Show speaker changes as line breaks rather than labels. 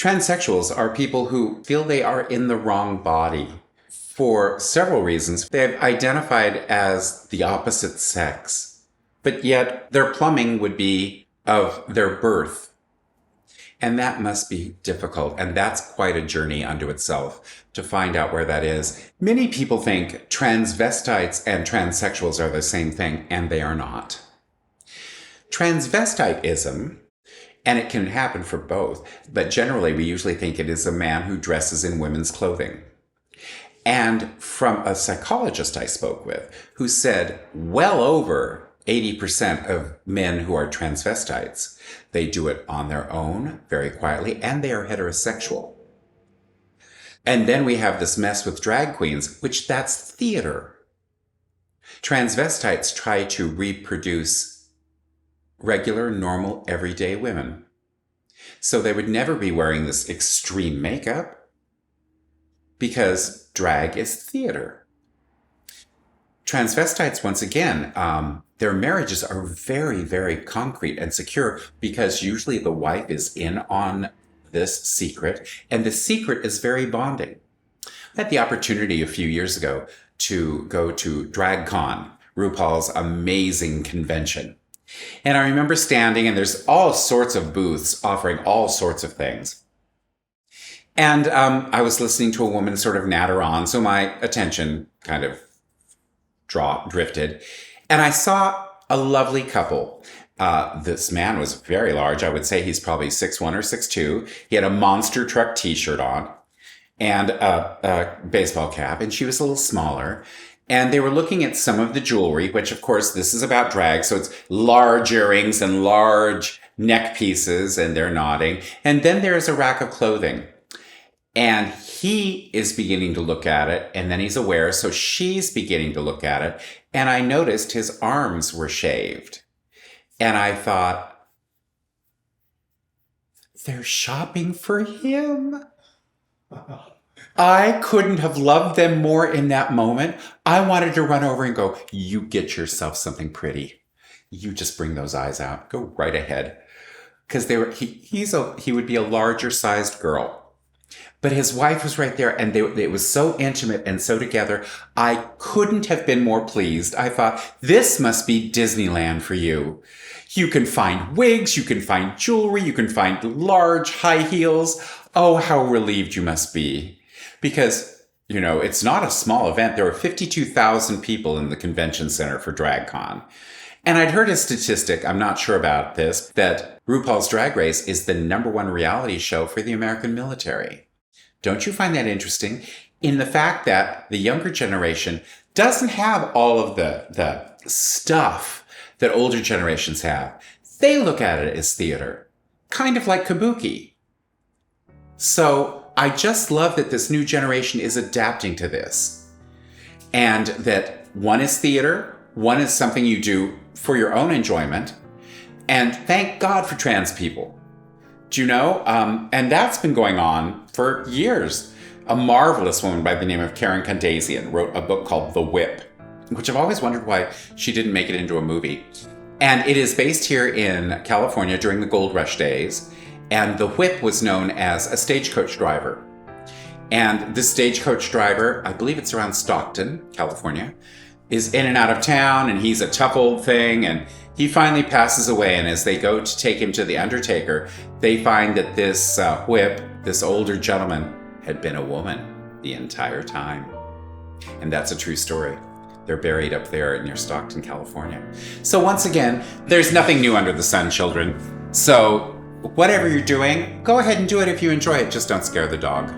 Transsexuals are people who feel they are in the wrong body for several reasons. They've identified as the opposite sex, but yet their plumbing would be of their birth. And that must be difficult. And that's quite a journey unto itself to find out where that is. Many people think transvestites and transsexuals are the same thing, and they are not. Transvestitism, and it can happen for both, but generally we usually think it is a man who dresses in women's clothing. And from a psychologist I spoke with who said well over 80% of men who are transvestites, they do it on their own, very quietly, and they are heterosexual. And then we have this mess with drag queens, which that's theater. Transvestites try to reproduce regular, normal, everyday women. So they would never be wearing this extreme makeup because drag is theater. Transvestites, once again, their marriages are very, very concrete and secure because usually the wife is in on this secret, and the secret is very bonding. I had the opportunity a few years ago to go to DragCon, RuPaul's amazing convention. And I remember standing, and there's all sorts of booths offering all sorts of things. And I was listening to a woman sort of natter on, so my attention kind of drifted. And I saw a lovely couple. This man was very large. I would say he's probably 6'1" or 6'2". He had a monster truck t-shirt on and a baseball cap, and she was a little smaller. And they were looking at some of the jewelry, which of course this is about drag. So it's large earrings and large neck pieces, and they're nodding. And then there's a rack of clothing. And he is beginning to look at it, and then he's aware, so she's beginning to look at it. And I noticed his arms were shaved. And I thought, they're shopping for him. I couldn't have loved them more in that moment. I wanted to run over and go, you get yourself something pretty. You just bring those eyes out. Go right ahead. Because he would be a larger sized girl. But his wife was right there, and it was so intimate and so together. I couldn't have been more pleased. I thought, this must be Disneyland for you. You can find wigs, you can find jewelry, you can find large high heels. Oh, how relieved you must be. Because, it's not a small event. There were 52,000 people in the convention center for DragCon. And I'd heard a statistic, I'm not sure about this, that RuPaul's Drag Race is the #1 reality show for the American military. Don't you find that interesting? In the fact that the younger generation doesn't have all of the stuff that older generations have. They look at it as theater, kind of like kabuki. So I just love that this new generation is adapting to this. And that one is theater, one is something you do for your own enjoyment. And thank God for trans people. Do you know? And that's been going on for years. A marvelous woman by the name of Karen Kandasian wrote a book called The Whip, which I've always wondered why she didn't make it into a movie. And it is based here in California during the Gold Rush days. And the Whip was known as a stagecoach driver. And this stagecoach driver, I believe it's around Stockton, California, is in and out of town, and he's a tough old thing, and he finally passes away. And as they go to take him to the undertaker, they find that this whip, this older gentleman, had been a woman the entire time. And that's a true story. They're buried up there near Stockton, California. So once again, there's nothing new under the sun, children. So whatever you're doing, go ahead and do it if you enjoy it. Just don't scare the dog.